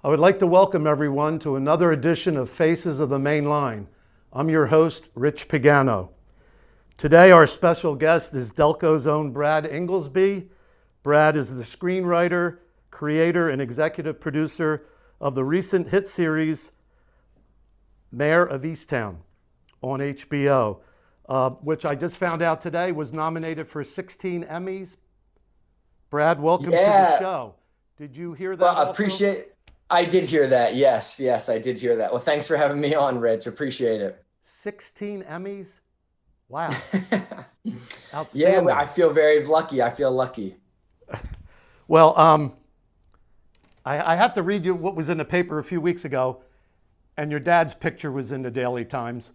I would like to welcome everyone to another edition of Faces of the Main Line. I'm your host, Rich Pagano. Today, our special guest is Delco's own Brad Ingelsby. Brad is the screenwriter, creator, and executive producer of the recent hit series, Mare of Easttown on HBO, which I just found out today was nominated for 16 Emmys. Brad, welcome to the show. Did you hear that? Well, I did hear that. Yes, I did hear that. Well, thanks for having me on, Rich. Appreciate it. 16 Emmys? Wow. Outstanding. Yeah, well, I feel very lucky. I feel lucky. Well, I have to read you what was in the paper a few weeks ago, and your dad's picture was in the Daily Times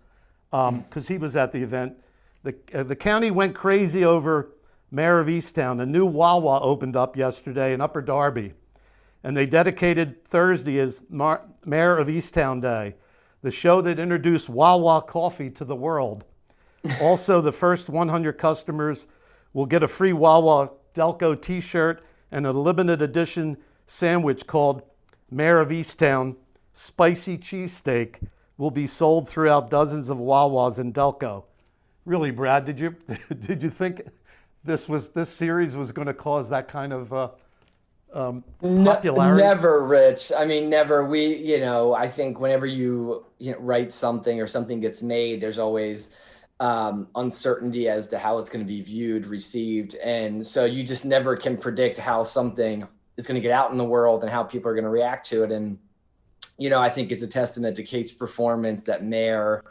because he was at the event. The county went crazy over Mare of Easttown. A new Wawa opened up yesterday in Upper Darby, and they dedicated Thursday as Mare of Easttown Day, the show that introduced Wawa coffee to the world. Also, the first 100 customers will get a free Wawa Delco t-shirt and a limited edition sandwich called Mare of Easttown Spicy Cheesesteak will be sold throughout dozens of Wawas in Delco. Really, Brad, did you think this series was going to cause that kind of popularity? Never, Rich. I mean, never. I think whenever you write something or something gets made, there's always uncertainty as to how it's going to be viewed, received. And so you just never can predict how something is going to get out in the world and how people are going to react to it. And, I think it's a testament to Kate's performance that Mare,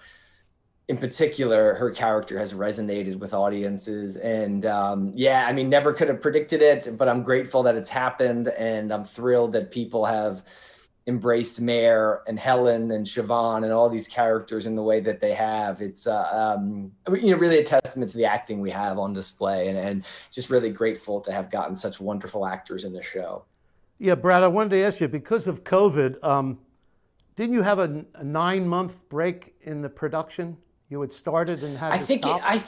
in particular, her character has resonated with audiences. And never could have predicted it, but I'm grateful that it's happened. And I'm thrilled that people have embraced Mare and Helen and Siobhan and all these characters in the way that they have. It's really a testament to the acting we have on display, and just really grateful to have gotten such wonderful actors in the show. Yeah, Brad, I wanted to ask you, because of COVID, didn't you have a 9-month break in the production? You had started and had to stop? I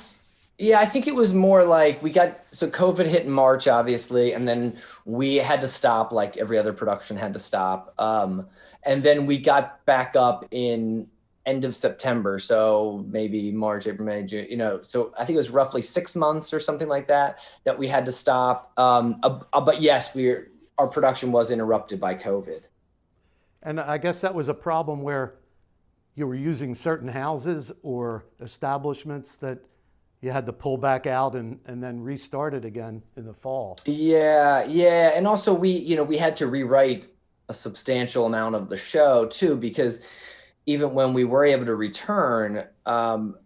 think it was more like COVID hit in March, obviously, and then we had to stop, like every other production had to stop. And then we got back up in end of September. So maybe March, April, May, June, so I think it was roughly 6 months or something like that we had to stop. But yes, our production was interrupted by COVID. And I guess that was a problem where you were using certain houses or establishments that you had to pull back out and then restart it again in the fall. Yeah. And also we had to rewrite a substantial amount of the show too, because even when we were able to return,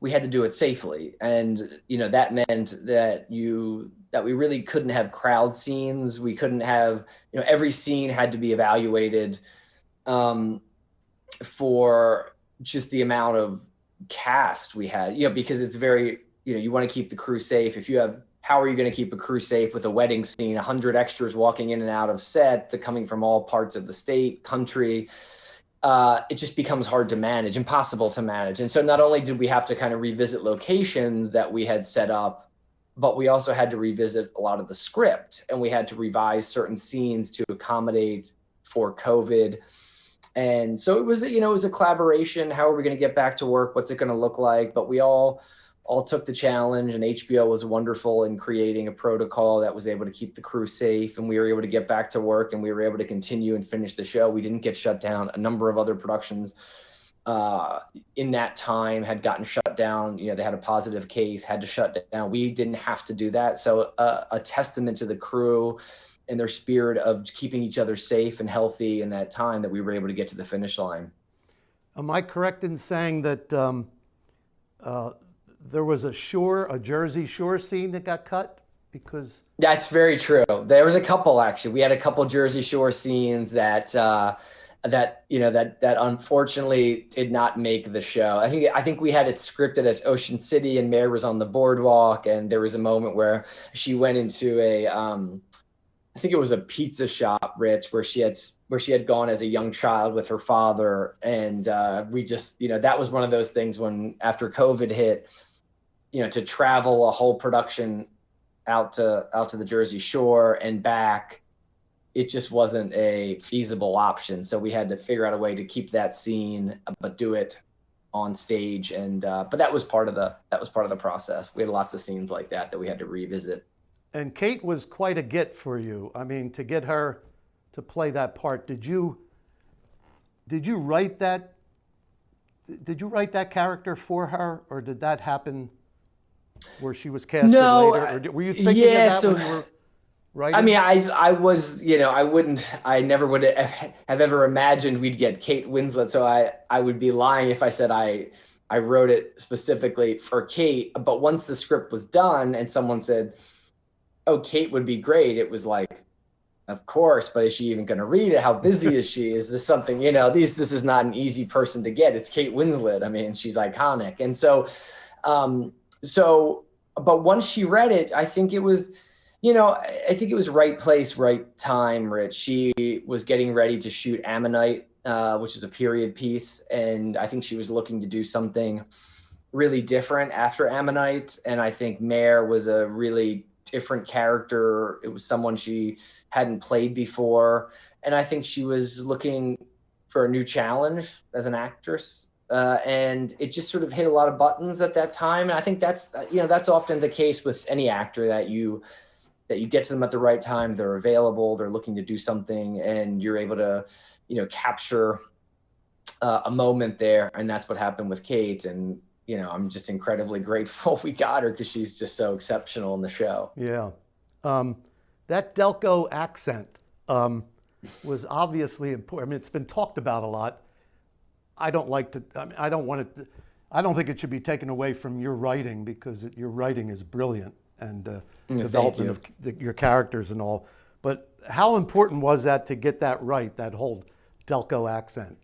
we had to do it safely. And, that meant that we really couldn't have crowd scenes. We couldn't have, every scene had to be evaluated for just the amount of cast we had, because it's very, you want to keep the crew safe. How are you going to keep a crew safe with a wedding scene, 100 extras walking in and out of set, coming from all parts of the state, country? It just becomes hard to manage, impossible to manage. And so not only did we have to kind of revisit locations that we had set up, but we also had to revisit a lot of the script, and we had to revise certain scenes to accommodate for COVID. And so it was a collaboration. How are we going to get back to work? What's it going to look like? But we all took the challenge, and HBO was wonderful in creating a protocol that was able to keep the crew safe, and we were able to get back to work, and we were able to continue and finish the show. We didn't get shut down. A number of other productions in that time had gotten shut down. They had a positive case, had to shut down. We didn't have to do that. So a testament to the crew and their spirit of keeping each other safe and healthy in that time that we were able to get to the finish line. Am I correct in saying that there was a Jersey Shore scene that got cut? Because that's very true. There was a couple, actually. We had a couple Jersey Shore scenes that unfortunately did not make the show. I think we had it scripted as Ocean City, and Mare was on the boardwalk, and there was a moment where she went into I think it was a pizza shop, Rich, where she had gone as a young child with her father. And we just, that was one of those things when after COVID hit, to travel a whole production out to the Jersey Shore and back, it just wasn't a feasible option. So we had to figure out a way to keep that scene, but do it on stage. And but that was part of the process. We had lots of scenes like that we had to revisit. And Kate was quite a get for you. I mean, to get her to play that part, did you write that? Did you write that character for her, or did that happen where she was casted later? Or were you thinking of that when you were writing? I mean, I was, I never would have ever imagined we'd get Kate Winslet. So I would be lying if I said I wrote it specifically for Kate. But once the script was done and someone said, "Oh, Kate would be great," it was like, of course, but is she even going to read it? How busy is she? Is this something, this is not an easy person to get. It's Kate Winslet. I mean, she's iconic. And so, but once she read it, I think it was, right place, right time, Rich. She was getting ready to shoot Ammonite, which is a period piece. And I think she was looking to do something really different after Ammonite. And I think Mare was a really different character. It was someone she hadn't played before. And I think she was looking for a new challenge as an actress. And it just sort of hit a lot of buttons at that time. And I think that's often the case with any actor, that you get to them at the right time. They're available, they're looking to do something, and you're able to, capture a moment there. And that's what happened with Kate. And I'm just incredibly grateful we got her, because she's just so exceptional in the show. Yeah. That Delco accent was obviously important. I mean, it's been talked about a lot. I don't think it should be taken away from your writing, because your writing is brilliant, and development of your characters and all. But how important was that to get that right, that whole Delco accent?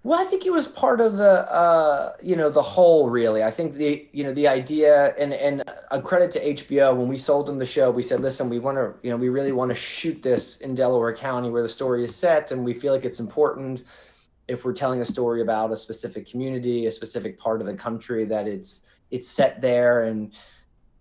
Well, I think it was part of the, the whole, really. I think the idea, and a credit to HBO, when we sold them the show, we said, listen, we really want to shoot this in Delaware County, where the story is set. And we feel like it's important, if we're telling a story about a specific community, a specific part of the country, that it's set there. And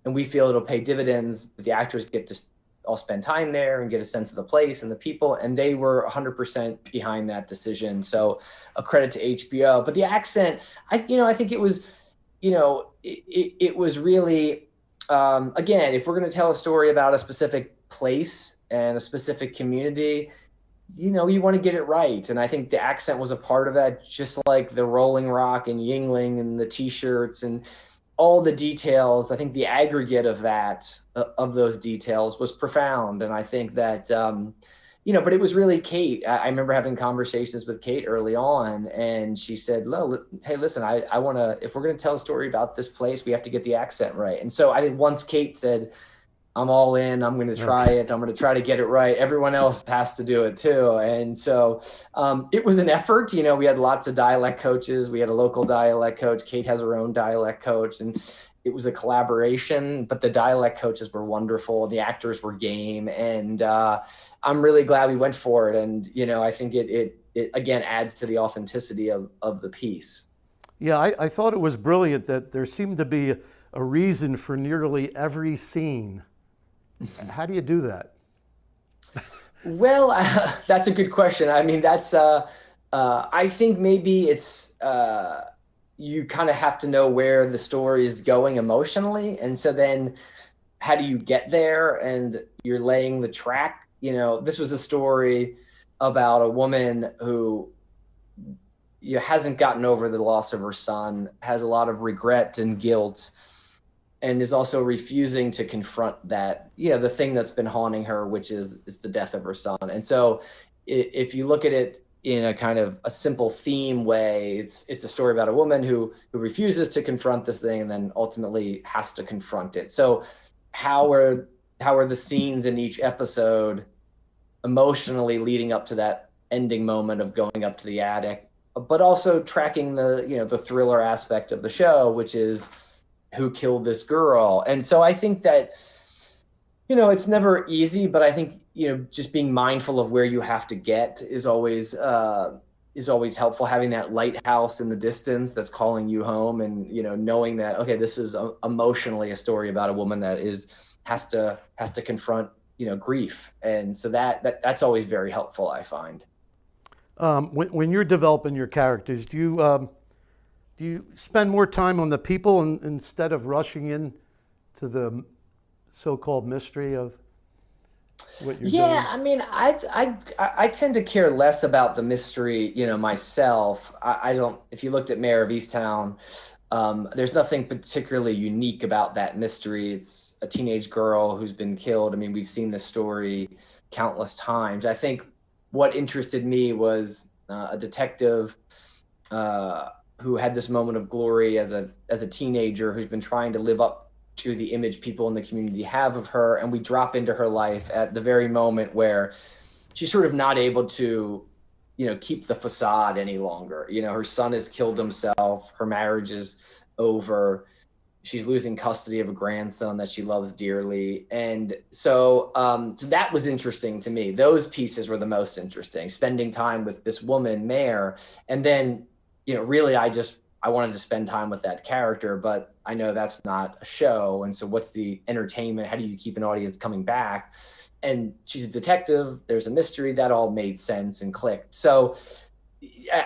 we feel it'll pay dividends if the actors get to all spend time there and get a sense of the place and the people. And they were 100% behind that decision. So a credit to HBO. But the accent, I think it was, it was really, again, if we're going to tell a story about a specific place and a specific community, you want to get it right. And I think the accent was a part of that, just like the Rolling Rock and Yingling and the T-shirts and all the details. I think the aggregate of that, of those details, was profound. And I think that, but it was really Kate. I remember having conversations with Kate early on, and she said, hey, listen, I want to, if we're going to tell a story about this place, we have to get the accent right. And so I think once Kate said, I'm all in, I'm going to try it, I'm going to try to get it right, everyone else has to do it too. And so it was an effort. We had lots of dialect coaches. We had a local dialect coach. Kate has her own dialect coach, and it was a collaboration, but the dialect coaches were wonderful. The actors were game. And I'm really glad we went for it. And, I think it again adds to the authenticity of the piece. Yeah, I thought it was brilliant that there seemed to be a reason for nearly every scene. How do you do that? Well, that's a good question. I mean, that's, I think maybe it's, you kind of have to know where the story is going emotionally. And so then how do you get there? And you're laying the track. This was a story about a woman who hasn't gotten over the loss of her son, has a lot of regret and guilt, and is also refusing to confront that, the thing that's been haunting her, which is the death of her son. And so if you look at it in a kind of a simple theme way, it's a story about a woman who refuses to confront this thing and then ultimately has to confront it. So how are the scenes in each episode emotionally leading up to that ending moment of going up to the attic, but also tracking the thriller aspect of the show, which is who killed this girl. And so I think that, it's never easy, but I think, just being mindful of where you have to get is always helpful. Having that lighthouse in the distance that's calling you home, and, knowing that, okay, this is emotionally a story about a woman that has to confront grief. And so that's always very helpful, I find. When you're developing your characters, do you spend more time on the people instead of rushing in to the so-called mystery of what you're doing? I mean, I tend to care less about the mystery, myself. I don't. If you looked at Mare of Easttown, there's nothing particularly unique about that mystery. It's a teenage girl who's been killed. I mean, we've seen this story countless times. I think what interested me was a detective who had this moment of glory as a teenager who's been trying to live up to the image people in the community have of her. And we drop into her life at the very moment where she's sort of not able to, keep the facade any longer. Her son has killed himself. Her marriage is over. She's losing custody of a grandson that she loves dearly. And so that was interesting to me. Those pieces were the most interesting, spending time with this woman, Mare. And then, really, I wanted to spend time with that character, but I know that's not a show. And so what's the entertainment? How do you keep an audience coming back? And she's a detective. There's a mystery. That all made sense and clicked. So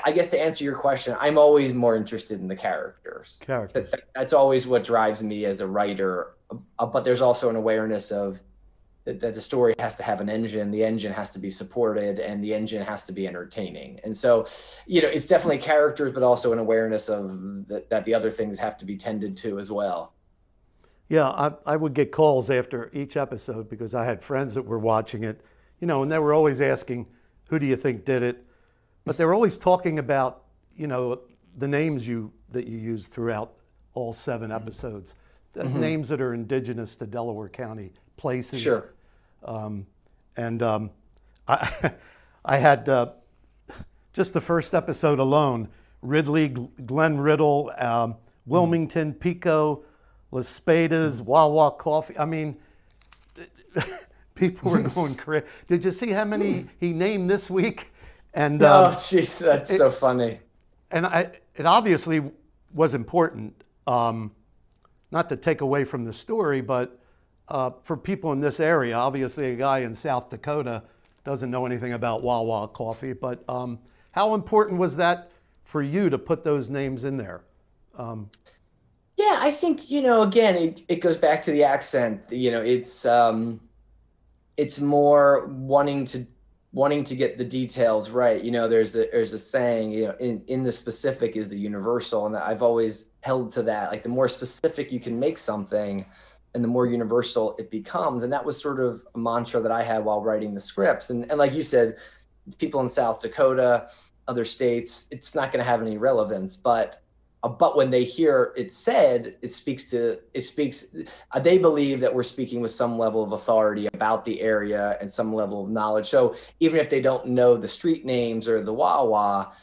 I guess to answer your question, I'm always more interested in the characters. That's always what drives me as a writer. But there's also an awareness of that the story has to have an engine, the engine has to be supported, and the engine has to be entertaining. And so, it's definitely characters, but also an awareness of that the other things have to be tended to as well. Yeah, I would get calls after each episode because I had friends that were watching it, and they were always asking, who do you think did it? But they were always talking about, the names that you use throughout all 7 episodes, names that are indigenous to Delaware County, places. Sure. I had just the first episode alone, Ridley, Glen Riddle, Wilmington, Pico, Las Spadas, Wawa Coffee. I mean, people were going crazy. Did you see how many he named this week? And oh, jeez, that's so funny. And it obviously was important, not to take away from the story, but for people in this area. Obviously, a guy in South Dakota doesn't know anything about Wawa Coffee, but how important was that for you to put those names in there? Yeah, I think, again, it goes back to the accent. It's more wanting to get the details right. There's a saying, in the specific is the universal. And I've always held to that. Like the more specific you can make something and the more universal it becomes. And that was sort of a mantra that I had while writing the scripts. And like you said, people in South Dakota, other states, it's not going to have any relevance, but when they hear it said, they believe that we're speaking with some level of authority about the area and some level of knowledge. So even if they don't know the street names or the Wawa,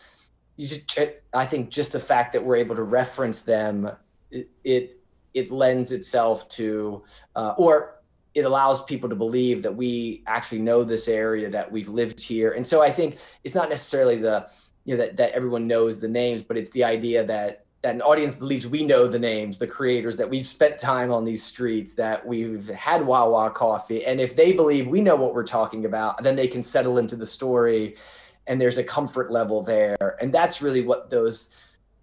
I think just the fact that we're able to reference them, it lends itself to, or it allows people to believe that we actually know this area, that we've lived here. And so I think it's not necessarily that everyone knows the names, but it's the idea that an audience believes we know the names, the creators, that we've spent time on these streets, that we've had Wawa coffee. And if they believe we know what we're talking about, then they can settle into the story and there's a comfort level there. And that's really what those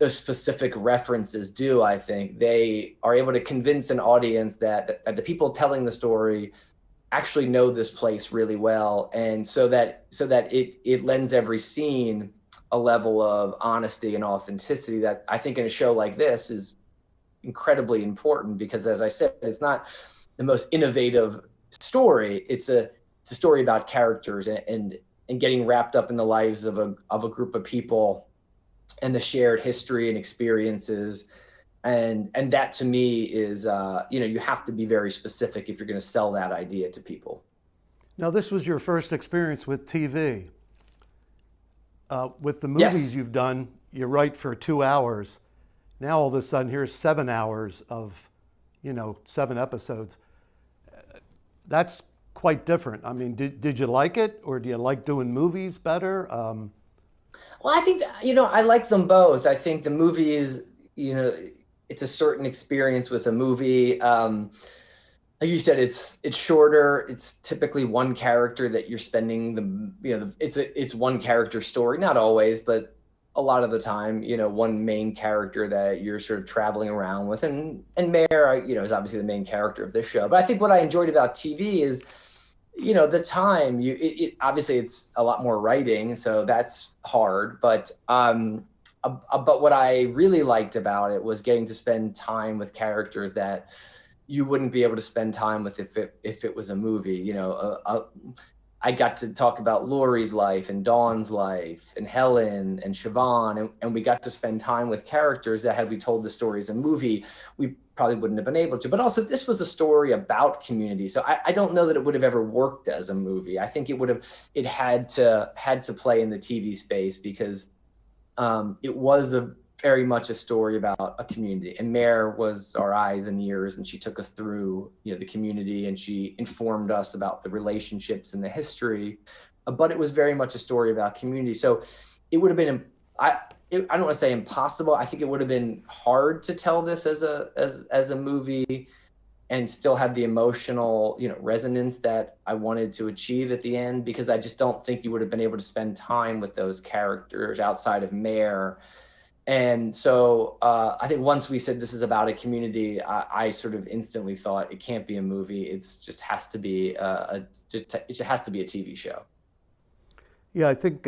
specific references do. I think they are able to convince an audience that the people telling the story actually know this place really well. And so that it lends every scene a level of honesty and authenticity that I think in a show like this is incredibly important, because as I said, it's not the most innovative story. It's a story about characters and getting wrapped up in the lives of a group of people and the shared history and experiences. And that to me is, you have to be very specific if you're going to sell that idea to people. Now, this was your first experience with TV. With the movies you've done, you write for 2 hours. Now all of a sudden, here's 7 hours of, 7 episodes. That's quite different. I mean, did you like it, or do you like doing movies better? Well, I think I like them both. I think the movie is, it's a certain experience with a movie. like you said, it's shorter. It's typically one character that you're spending it's one character story, not always, but a lot of the time, one main character that you're sort of traveling around with. And Mare, is obviously the main character of this show. But I think what I enjoyed about TV is, the time obviously it's a lot more writing, so that's hard. But what I really liked about it was getting to spend time with characters that you wouldn't be able to spend time with if it was a movie. I got to talk about Laurie's life and Dawn's life and Helen and Siobhan, and we got to spend time with characters that had we told the story as a movie, we probably wouldn't have been able to. But also, this was a story about community, so I don't know that it would have ever worked as a movie. I think it had to play in the TV space because it was very much a story about a community, and Mare was our eyes and ears, and she took us through the community, and she informed us about the relationships and the history, but it was very much a story about community. So it would have been I don't want to say impossible. I think it would have been hard to tell this as a movie and still have the emotional resonance that I wanted to achieve at the end, because I just don't think you would have been able to spend time with those characters outside of Mare. And so I think once we said this is about a community, I sort of instantly thought it can't be a movie. It's just has to be it just has to be a TV show. Yeah, I think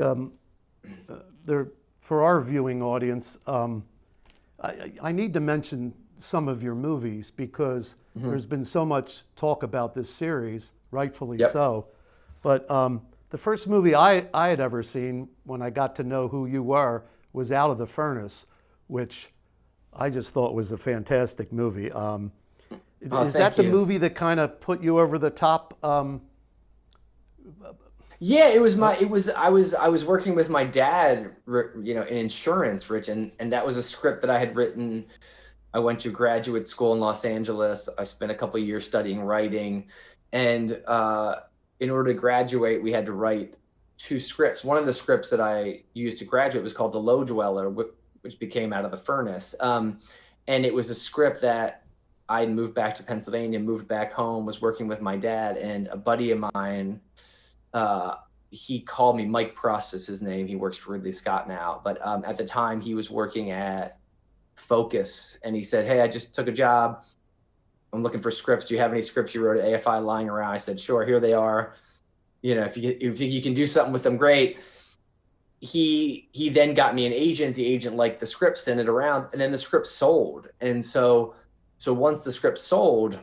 there, for our viewing audience, I need to mention some of your movies because there's been so much talk about this series, rightfully Yep. so. But the first movie I had ever seen when I got to know who you were was Out of the Furnace, which I just thought was a fantastic movie. Is that the you. movie that kind of put you over the top? Yeah, I was working with my dad, in insurance, Rich, and that was a script that I had written. I went to graduate school in Los Angeles. I spent a couple of years studying writing, and in order to graduate, we had to write two scripts. One of the scripts that I used to graduate was called The Low Dweller, which became Out of the Furnace, and it was a script that I moved back to Pennsylvania, moved back home, was working with my dad, and a buddy of mine. He called me, Mike Pruss is his name. He works for Ridley Scott now, but at the time he was working at Focus, and he said, "Hey, I just took a job. I'm looking for scripts. Do you have any scripts you wrote at AFI lying around?" I said, "Sure, here they are. If you can do something with them, great." He then got me an agent. The agent liked the script, sent it around, and then the script sold. And so once the script sold,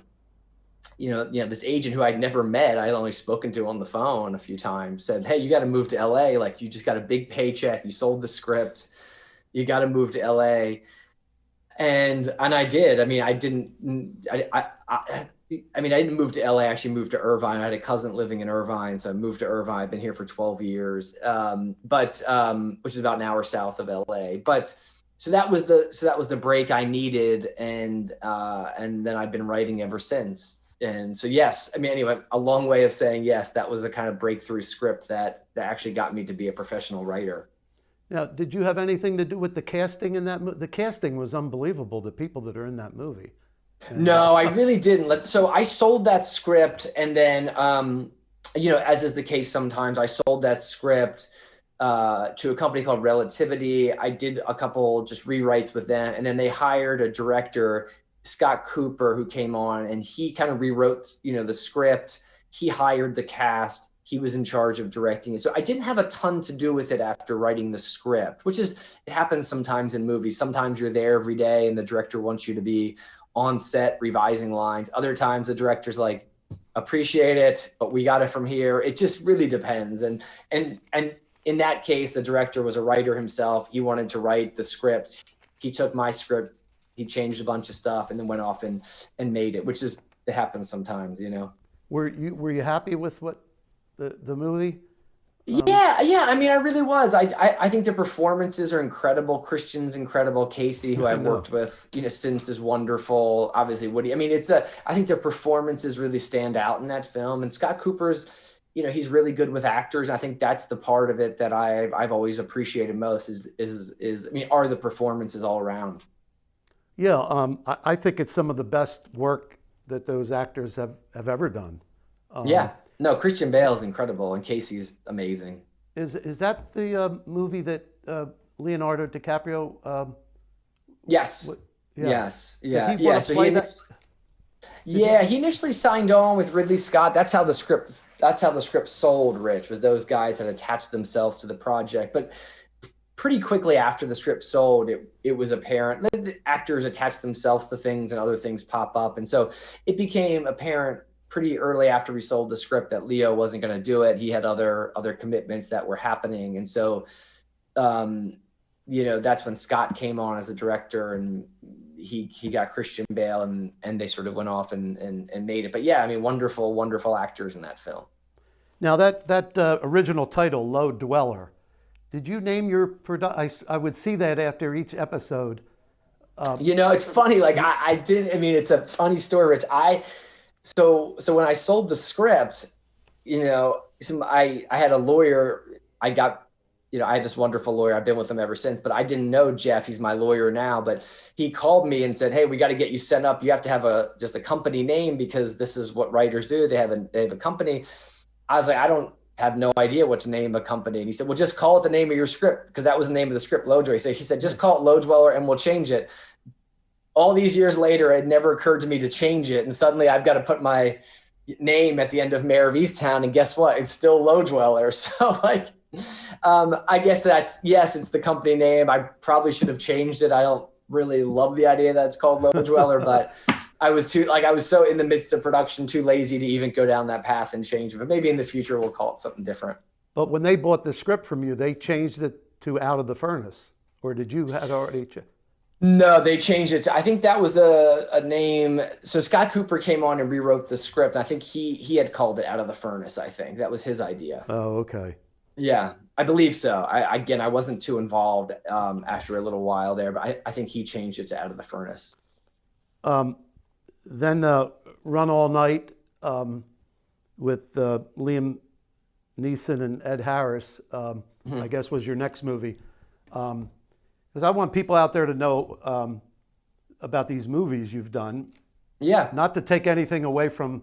this agent who I'd never met, I had only spoken to on the phone a few times, said, "Hey, you got to move to LA. Like, you just got a big paycheck. You sold the script. You got to move to LA." And I did. I mean, I didn't move to LA. I actually moved to Irvine. I had a cousin living in Irvine, so I moved to Irvine. I've been here for 12 years, which is about an hour south of LA. But so that was the break I needed, and then I've been writing ever since. And so, yes, I mean, anyway, a long way of saying yes, that was a kind of breakthrough script that actually got me to be a professional writer. Now, did you have anything to do with the casting in that movie? The casting was unbelievable, the people that are in that movie. And, No, I really didn't. So I sold that script, and then, as is the case sometimes, I sold that script to a company called Relativity. I did a couple just rewrites with them, and then they hired a director, Scott Cooper, who came on, and he kind of rewrote, the script. He hired the cast. He was in charge of directing it. So I didn't have a ton to do with it after writing the script, it happens sometimes in movies. Sometimes you're there every day and the director wants you to be on set revising lines. Other times the director's like, "Appreciate it, but we got it from here." It just really depends. And in that case, the director was a writer himself. He wanted to write the scripts. He took my script, he changed a bunch of stuff, and then went off and made it, it happens sometimes, Were you happy with what the movie? Yeah. I mean, I really was. I think the performances are incredible. Christian's incredible. Casey, who I've worked with, since, is wonderful. Obviously, Woody. I mean, I think the performances really stand out in that film. And Scott Cooper's, he's really good with actors. I think that's the part of it that I've always appreciated most are the performances all around. Yeah, I think it's some of the best work that those actors have ever done. Yeah. No, Christian Bale is incredible, and Casey's amazing. Is that the movie that Leonardo DiCaprio? Yes. Yeah. Yes. Did Yeah. he Yeah. want to So play that? he initially signed on with Ridley Scott. That's how the script sold, Rich, was those guys had attached themselves to the project. But pretty quickly after the script sold, it was apparent that the actors attached themselves to things and other things pop up. And so it became apparent pretty early after we sold the script that Leo wasn't going to do it. He had other commitments that were happening. And so, that's when Scott came on as a director, and he got Christian Bale, and they sort of went off and made it. But yeah, I mean, wonderful, wonderful actors in that film. Now that original title, Low Dweller, did you name your I would see that after each episode. It's funny. Like I did. I mean, it's a funny story, Rich. So when I sold the script, I had a lawyer. I had this wonderful lawyer. I've been with him ever since, but I didn't know Jeff. He's my lawyer now, but he called me and said, "Hey, we got to get you set up. You have to have just a company name, because this is what writers do. They have a company." I was like, I don't have no idea what to name a company. And he said, "Well, just call it the name of your script," because that was the name of the script, Low Dweller. So he said, "Just call it Low Dweller and we'll change it." All these years later, it never occurred to me to change it. And suddenly I've got to put my name at the end of Mare of Easttown. And guess what? It's still Low Dweller. So I guess it's the company name. I probably should have changed it. I don't really love the idea that it's called Low Dweller, but I was so in the midst of production, too lazy to even go down that path and change it. But maybe in the future, we'll call it something different. But when they bought the script from you, they changed it to Out of the Furnace, or did you had already? No, they changed it. I think that was a name. So Scott Cooper came on and rewrote the script. I think he had called it Out of the Furnace. I think that was his idea. Oh, okay. Yeah, I believe so. I wasn't too involved after a little while there, but I think he changed it to Out of the Furnace. Then Run All Night with Liam Neeson and Ed Harris, I guess was your next movie. Because I want people out there to know about these movies you've done. Yeah. Not to take anything away from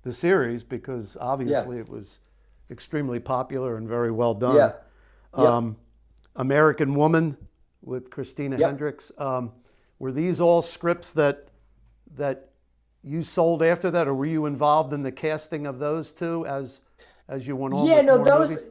the series, because obviously it was extremely popular and very well done. Yeah. Yep. American Woman with Christina Hendricks. Were these all scripts that you sold after that, or were you involved in the casting of those two as you went on? Movies?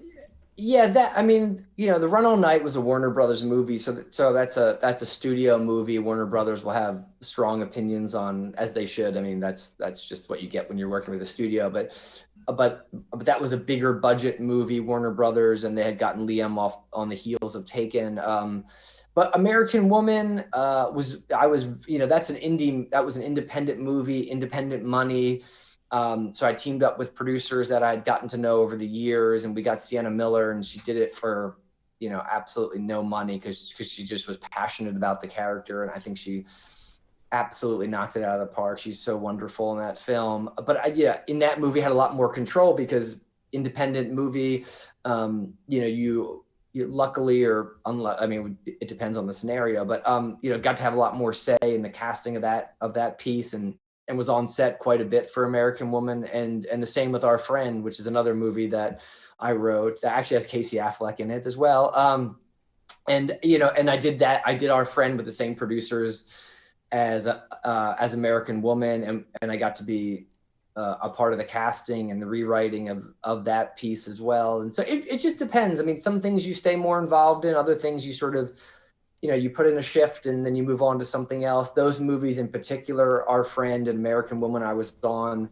Yeah, the Run All Night was a Warner Brothers movie, so that's a studio movie. Warner Brothers will have strong opinions on, as they should. I mean, that's just what you get when you're working with a studio. But that was a bigger budget movie, Warner Brothers, and they had gotten Liam off on the heels of Taken. But American Woman that's an independent movie, independent money. So I teamed up with producers that I'd gotten to know over the years, and we got Sienna Miller, and she did it for, absolutely no money because she just was passionate about the character. And I think she absolutely knocked it out of the park. She's so wonderful in that film. But in that movie I had a lot more control because independent movie, you luckily or unlucky, I mean, it depends on the scenario, but, got to have a lot more say in the casting of that piece, and was on set quite a bit for American Woman, and the same with Our Friend, which is another movie that I wrote that actually has Casey Affleck in it as well. And I did Our Friend with the same producers as American Woman, and I got to be a part of the casting and the rewriting of that piece as well. And so it just depends. I mean, some things you stay more involved in, other things you sort of, you put in a shift and then you move on to something else. Those movies in particular, Our Friend and American Woman, I was on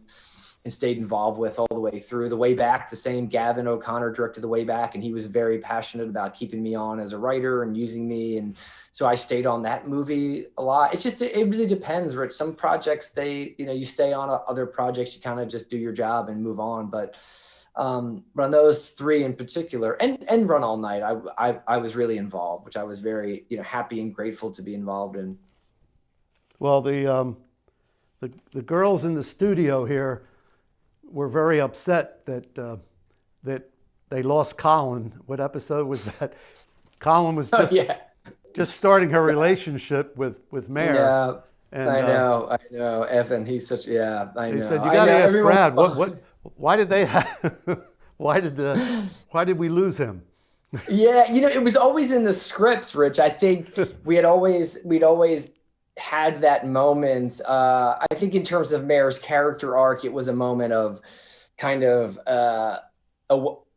and stayed involved with all the way through. The Way Back, the same Gavin O'Connor directed The Way Back, and he was very passionate about keeping me on as a writer and using me. And so I stayed on that movie a lot. It really depends, Rich. Some projects, you stay on. Other projects, you kind of just do your job and move on. But on those three in particular, and Run All Night, I was really involved, which I was very happy and grateful to be involved in. Well, the girls in the studio here were very upset that they lost Colin. What episode was that? Colin was just starting her relationship with Mare. And I know. Evan, he's such, yeah, I they know. said, you I got to know ask everyone. Brad, why did they have, why did we lose him? Yeah, it was always in the scripts, Rich. I think we'd always had that moment. I think in terms of Mare's character arc, it was a moment of kind of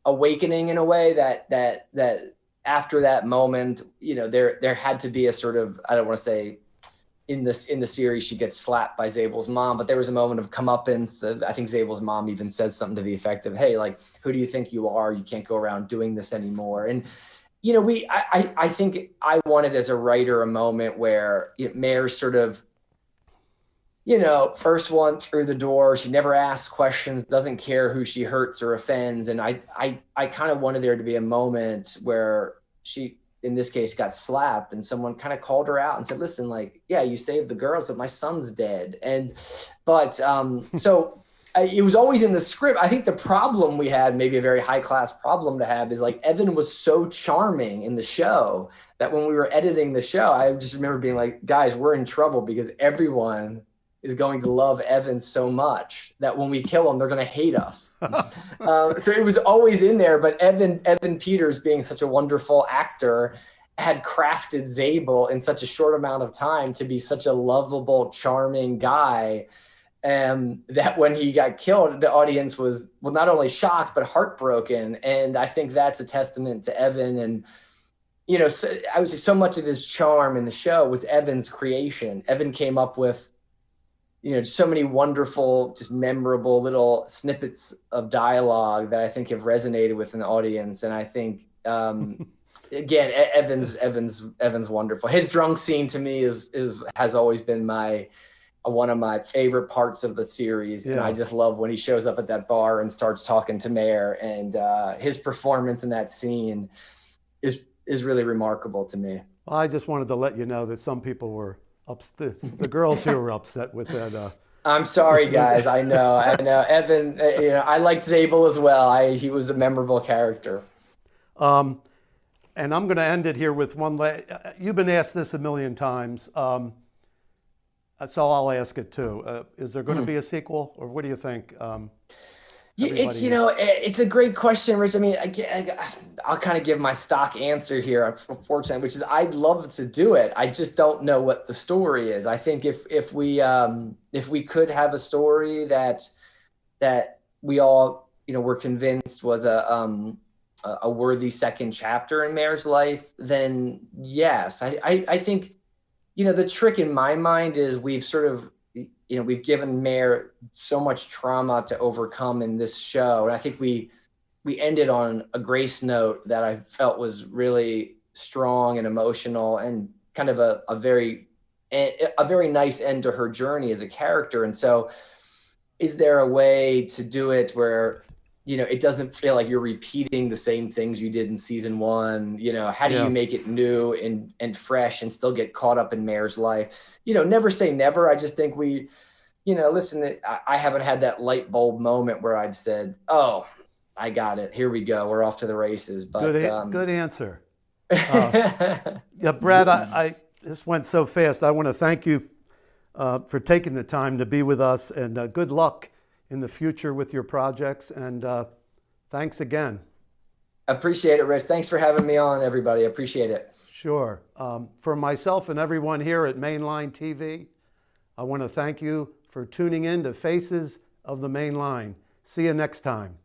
awakening in a way that after that moment, there had to be a sort of, I don't want to say in the series she gets slapped by Zabel's mom, but there was a moment of comeuppance. I think Zabel's mom even says something to the effect of, "Hey, like, who do you think you are? You can't go around doing this anymore." And I think I wanted as a writer a moment where Mare's sort of first one through the door. She never asks questions, doesn't care who she hurts or offends. And I kind of wanted there to be a moment where she, in this case, got slapped and someone kind of called her out and said, listen, like, yeah, you saved the girls, but my son's dead. So it was always in the script. I think the problem we had, maybe a very high class problem to have, is like Evan was so charming in the show that when we were editing the show, I just remember being like, guys, we're in trouble because everyone is going to love Evan so much that when we kill him, they're going to hate us. So it was always in there, but Evan Peters, being such a wonderful actor, had crafted Zabel in such a short amount of time to be such a lovable, charming guy. That when he got killed, the audience was, well, not only shocked, but heartbroken. And I think that's a testament to Evan. And, so, I would say so much of his charm in the show was Evan's creation. Evan came up with, so many wonderful, just memorable little snippets of dialogue that I think have resonated with an audience. And I think, again, Evan's wonderful. His drunk scene to me has always been one of my favorite parts of the series. Yeah. And I just love when he shows up at that bar and starts talking to Mare, and his performance in that scene is really remarkable to me. Well, I just wanted to let you know that some people were the girls here were upset with that. I'm sorry, guys. I know. Evan, I liked Zabel as well. He was a memorable character. And I'm going to end it here with one. You've been asked this a million times, so I'll ask it too. Is there going to be a sequel, or what do you think? It's a great question, Rich. I mean, I'll kind of give my stock answer here, unfortunately, which is I'd love to do it. I just don't know what the story is. I think if we could have a story that we all were convinced was a worthy second chapter in Mare's life, then yes. I think the trick in my mind is we've sort of we've given Mare so much trauma to overcome in this show. And I think we ended on a grace note that I felt was really strong and emotional and kind of a very nice end to her journey as a character. And so is there a way to do it where, it doesn't feel like you're repeating the same things you did in season one? How do you make it new and fresh and still get caught up in Mare's life? Never say never. I just think listen, I haven't had that light bulb moment where I've said, oh, I got it. Here we go. We're off to the races. But good answer. Yeah, Brad, I this went so fast. I want to thank you for taking the time to be with us, and good luck in the future with your projects. And thanks again. Appreciate it, Rich. Thanks for having me on, everybody. Appreciate it. Sure. For myself and everyone here at Mainline TV, I want to thank you for tuning in to Faces of the Main Line. See you next time.